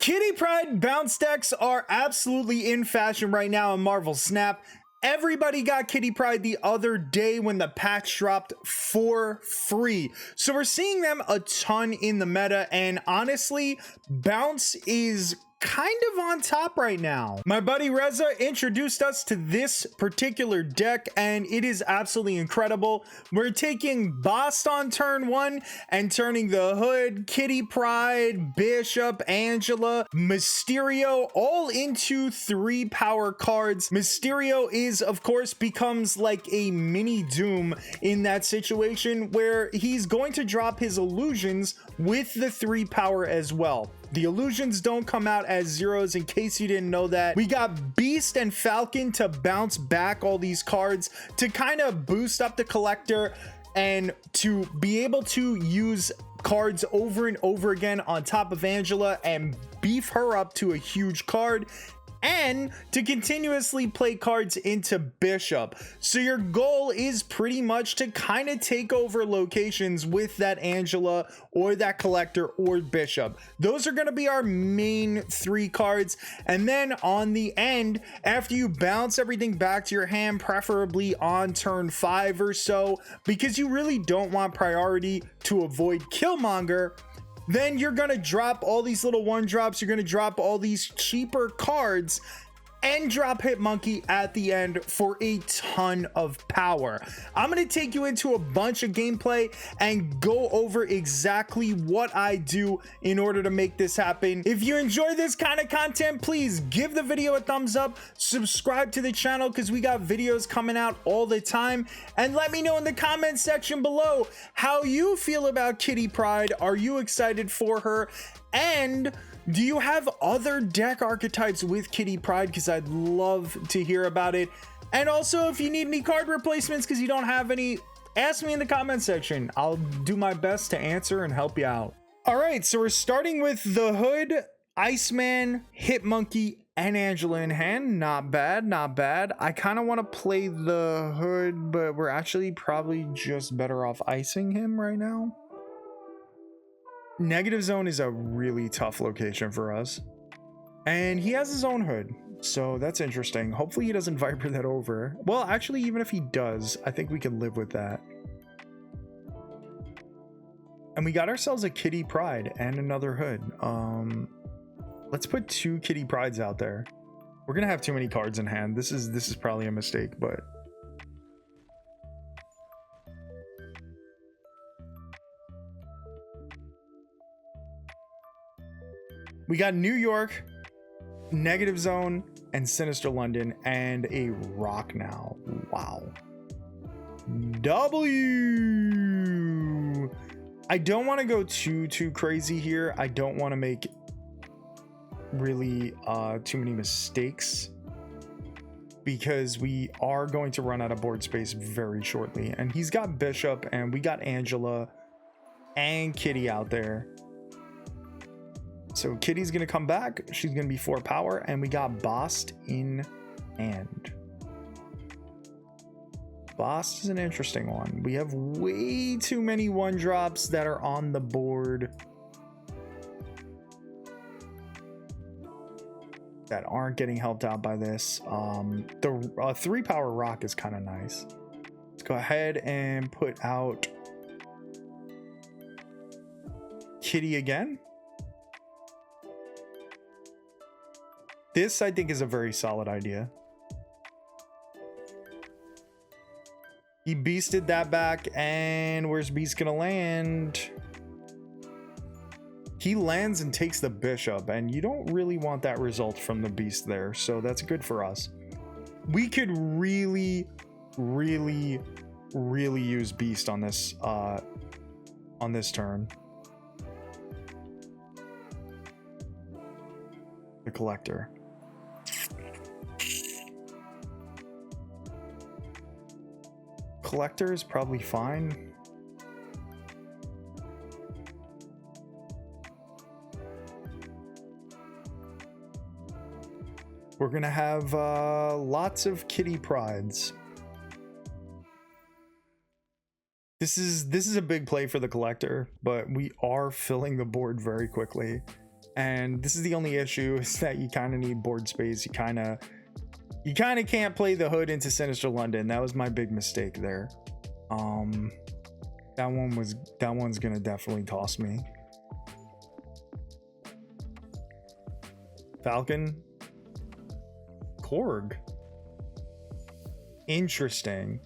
Kitty Pryde bounce decks are absolutely in fashion right now in Marvel Snap. Everybody got Kitty Pryde the other day when the patch dropped for free. So we're seeing them a ton in the meta, and honestly, bounce is kind of on top right now. My buddy Reza introduced us to this particular deck, and it is absolutely incredible. We're taking Bast on turn 1 and turning the Hood, Kitty Pryde, Bishop, Angela, Mysterio all into 3 power cards. Mysterio is, of course, becomes like a mini Doom in that situation where he's going to drop his illusions with the 3 power as well. The illusions don't come out as zeros, in case you didn't know that. We got Beast and Falcon to bounce back all these cards to kind of boost up the collector and to be able to use cards over and over again on top of Angela and beef her up to a huge card, and to continuously play cards into Bishop. So your goal is pretty much to kind of take over locations with that Angela or that collector or Bishop. Those are going to be our main 3 cards. And then on the end, after you bounce everything back to your hand, preferably on turn 5 or so, because you really don't want priority to avoid Killmonger, then you're gonna drop all these little 1-drops, you're gonna drop all these cheaper cards and drop Hitmonkey at the end for a ton of power. I'm gonna take you into a bunch of gameplay and go over exactly what I do in order to make this happen. If you enjoy this kind of content, please give the video a thumbs up, subscribe to the channel because we got videos coming out all the time, and let me know in the comment section below how you feel about Kitty Pryde. Are you excited for her? And do you have other deck archetypes with Kitty Pryde? Because I'd love to hear about it. And also, if you need any card replacements because you don't have any, ask me in the comment section. I'll do my best to answer and help you out. All right, so we're starting with the Hood, Iceman, Hitmonkey, and Angela in hand. Not bad, not bad. I kind of want to play the Hood, but we're actually probably just better off icing him right now. Negative zone is a really tough location for us, and he has his own Hood, so that's interesting. Hopefully he doesn't Viper that over. Well, actually, even if he does, I think we can live with that. And we got ourselves a Kitty Pryde and another Hood. Let's put 2 Kitty Prydes out there. We're gonna have too many cards in hand. This is probably a mistake, but we got New York, Negative Zone, and Sinister London, and a Rock now. Wow. W. I don't want to go too crazy here. I don't want to make really too many mistakes because we are going to run out of board space very shortly. And he's got Bishop, and we got Angela and Kitty out there. So Kitty's gonna come back. She's gonna be 4 power, and we got Bast in hand. Bast is an interesting one. We have way too many 1-drops that are on the board that aren't getting helped out by this. The 3 power Rock is kind of nice. Let's go ahead and put out Kitty again. This, I think, is a very solid idea. He beasted that back, and where's Beast gonna land? He lands and takes the Bishop, and you don't really want that result from the Beast there, so that's good for us. We could really use Beast on this turn. The collector. Collector is probably fine. We're gonna have lots of Kitty Prydes. This is a big play for the collector, but we are filling the board very quickly. And this is the only issue, is that you kind of need board space. You kind of can't play the Hood into Sinister London. That was my big mistake there. That one's gonna definitely toss me. Falcon, Korg. Interesting.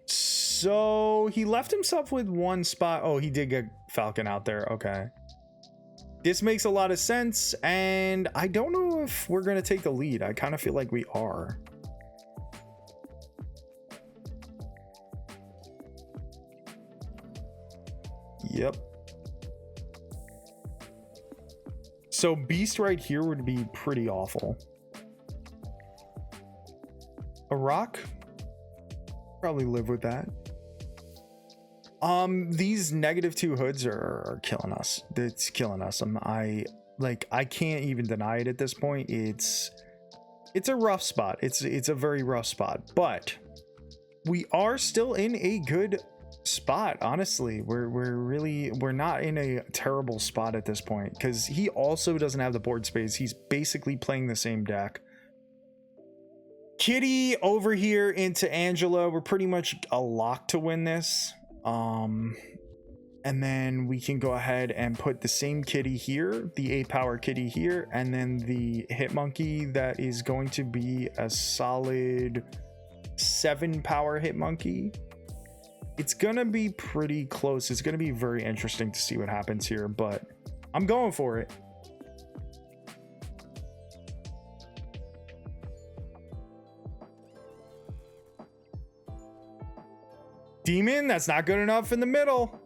So he left himself with one spot. Oh, he did get Falcon out there. Okay. This makes a lot of sense, and I don't know if we're going to take the lead. I kind of feel like we are. Yep. So Beast right here would be pretty awful. A rock? Probably live with that. These -2 hoods are killing us. It's killing us. I can't even deny it at this point. It's a rough spot. It's a very rough spot, but we are still in a good spot. Honestly, we're not in a terrible spot at this point, because he also doesn't have the board space. He's basically playing the same deck. Kitty over here into Angela. We're pretty much a lock to win this. And then we can go ahead and put the same Kitty here, the 8-power Kitty here, and then the Hit Monkey that is going to be a solid 7-power Hit Monkey. It's gonna be pretty close. It's gonna be very interesting to see what happens here, but I'm going for it. Demon, that's not good enough in the middle.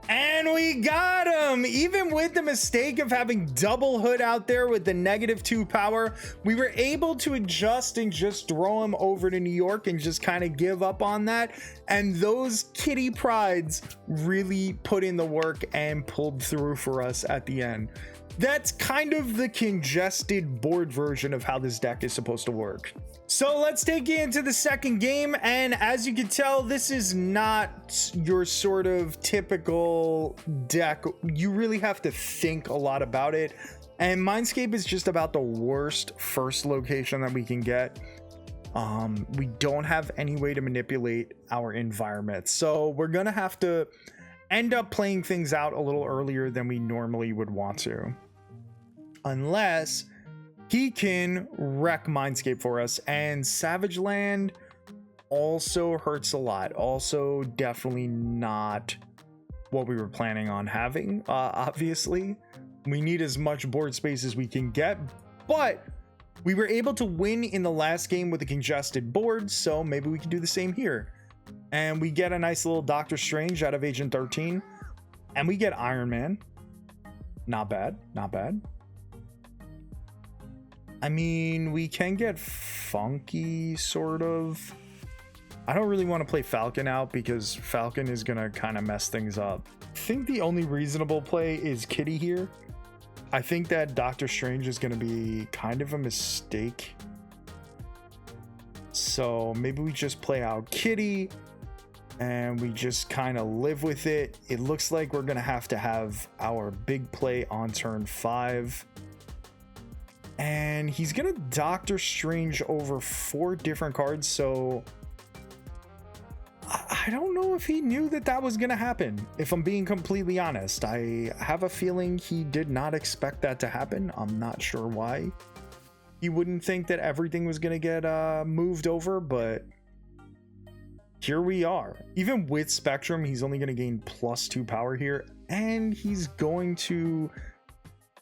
And we got him! Even with the mistake of having double Hood out there with the -2 power, we were able to adjust and just throw him over to New York and just kind of give up on that. And those Kitty Prydes really put in the work and pulled through for us at the end. That's kind of the congested board version of how this deck is supposed to work. So let's take you into the second game, and as you can tell, this is not your sort of typical deck. You really have to think a lot about it, and Mindscape is just about the worst first location that we can get. We don't have any way to manipulate our environment, so we're gonna have to end up playing things out a little earlier than we normally would want to, unless he can wreck Mindscape for us. And Savage Land also hurts a lot. Also definitely not what we were planning on having. Obviously, we need as much board space as we can get, but we were able to win in the last game with a congested board, so maybe we can do the same here. And we get a nice little Doctor Strange out of Agent 13, and we get Iron Man. Not bad, not bad. I mean, we can get Funky, sort of. I don't really want to play Falcon out because Falcon is going to kind of mess things up. I think the only reasonable play is Kitty here. I think that Doctor Strange is going to be kind of a mistake. So maybe we just play out Kitty and we just kind of live with it. It looks like we're going to have our big play on turn 5. And he's gonna Doctor Strange over 4 different cards, so I don't know if he knew that that was gonna happen, if I'm being completely honest. I have a feeling he did not expect that to happen. I'm not sure why he wouldn't think that everything was gonna get moved over, but here we are. Even with Spectrum, he's only gonna gain +2 power here, and he's going to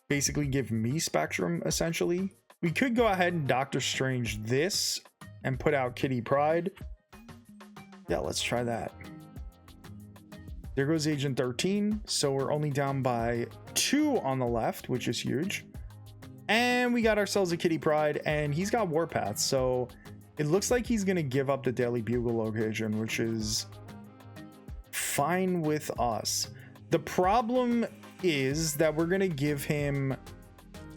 basically give me Spectrum, essentially. We could go ahead and Doctor Strange this and put out Kitty Pryde. Yeah, let's try that. There goes Agent 13, so we're only down by 2 on the left, which is huge. And we got ourselves a Kitty Pryde, and he's got Warpath, so it looks like he's gonna give up the Daily Bugle location, which is fine with us. The problem is that we're gonna give him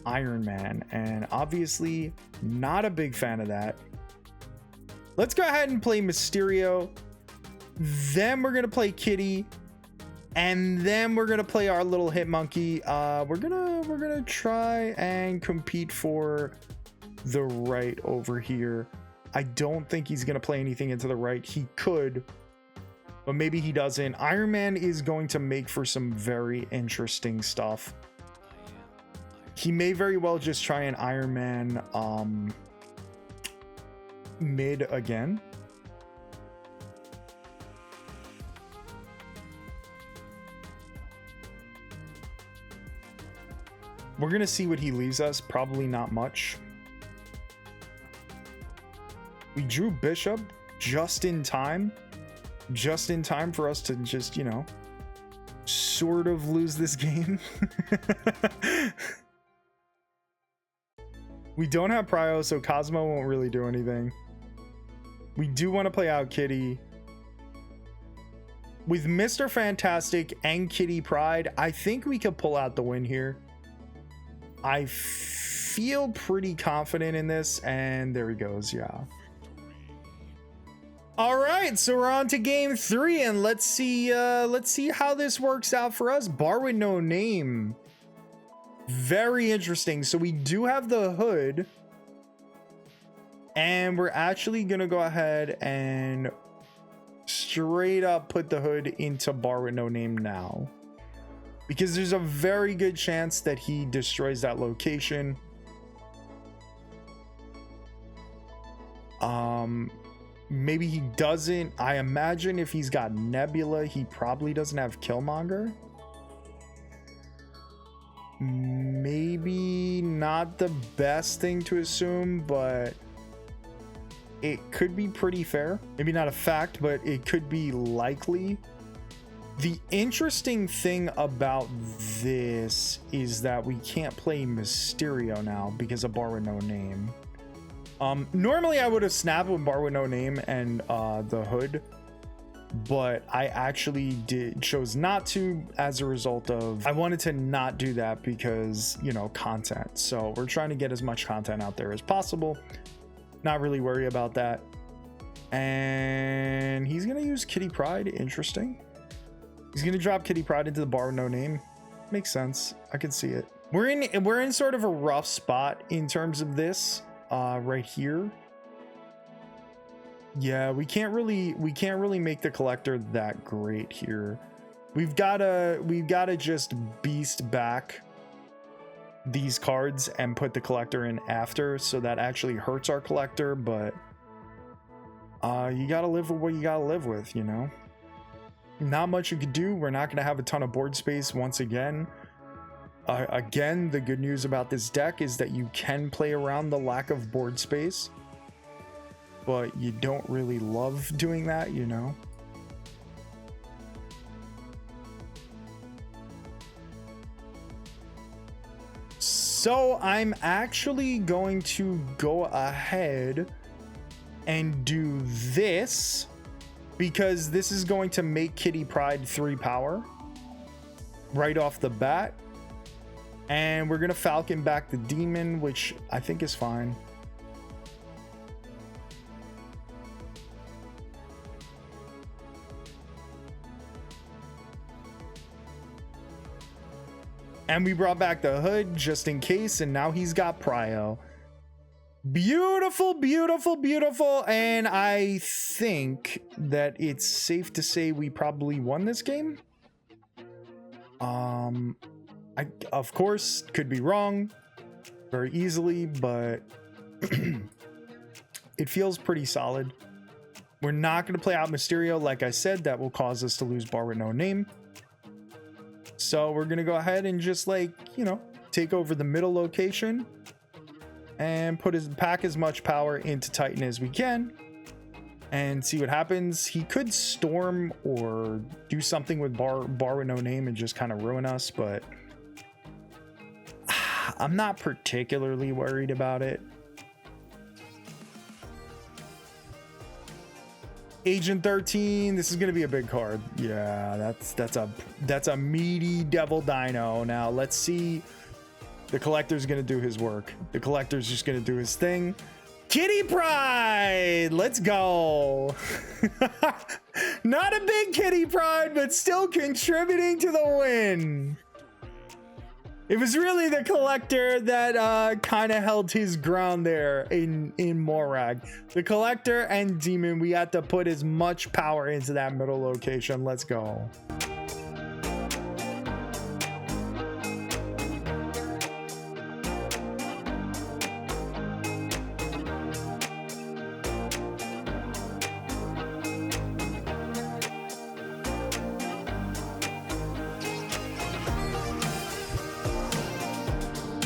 Iron Man, and obviously not a big fan of that. Let's go ahead and play Mysterio. Then we're gonna play Kitty, and then we're gonna play our little hit monkey. We're gonna try and compete for the right over here. I don't think he's gonna play anything into the right. He could, but maybe he doesn't. Iron Man is going to make for some very interesting stuff. He may very well just try an Iron Man mid again. We're gonna see what he leaves us. Probably not much. We drew Bishop just in time for us to just, you know, sort of lose this game. We don't have Prio, so Cosmo won't really do anything. We do want to play out Kitty. With Mr. Fantastic and Kitty Pryde, I think we could pull out the win here. I feel pretty confident in this, and there he goes. Yeah. All right, so we're on to game 3, and let's see how this works out for us. Bar with no name. Very interesting. So we do have the hood, and we're actually gonna go ahead and straight up put the hood into Bar with no name now, because there's a very good chance that he destroys that location. Maybe he doesn't. I imagine if he's got Nebula, he probably doesn't have Killmonger. Maybe not the best thing to assume, but it could be pretty fair. Maybe not a fact, but it could be likely. The interesting thing about this is that we can't play Mysterio now because of Bar with no name. Normally I would have snapped with Bar with no name and the hood, but I actually chose not to as a result of I wanted to not do that because, you know, content. So we're trying to get as much content out there as possible. Not really worry about that. And he's gonna use Kitty Pryde. Interesting. He's gonna drop Kitty Pryde into the Bar with no name. Makes sense. I can see it. We're in sort of a rough spot in terms of this right here. Yeah, we can't really make the collector that great here. We've gotta just beast back these cards and put the collector in after, so that actually hurts our collector, but you gotta live with what you gotta live with, you know. Not much you could do. We're not gonna have a ton of board space once again. Again, the good news about this deck is that you can play around the lack of board space, but you don't really love doing that, you know. So I'm actually going to go ahead and do this, because this is going to make Kitty Pryde 3 power right off the bat. And we're gonna Falcon back the demon, which I think is fine. And we brought back the hood just in case, and now he's got Prio. Beautiful, beautiful, beautiful. And I think that it's safe to say we probably won this game. I, of course, could be wrong very easily, but it feels pretty solid. We're not going to play out Mysterio. Like I said, that will cause us to lose Bar with no name. So we're going to go ahead and just, like, you know, take over the middle location and pack as much power into Titan as we can and see what happens. He could storm or do something with Bar with no name and just kind of ruin us, but I'm not particularly worried about it. Agent 13, this is gonna be a big card. Yeah, that's a meaty devil dino. Now let's see. The collector's gonna do his work. The collector's just gonna do his thing. Kitty Pryde, let's go. Not a big Kitty Pryde, but still contributing to the win. It was really the collector that kind of held his ground there in Morag. The collector and demon, we had to put as much power into that middle location. Let's go.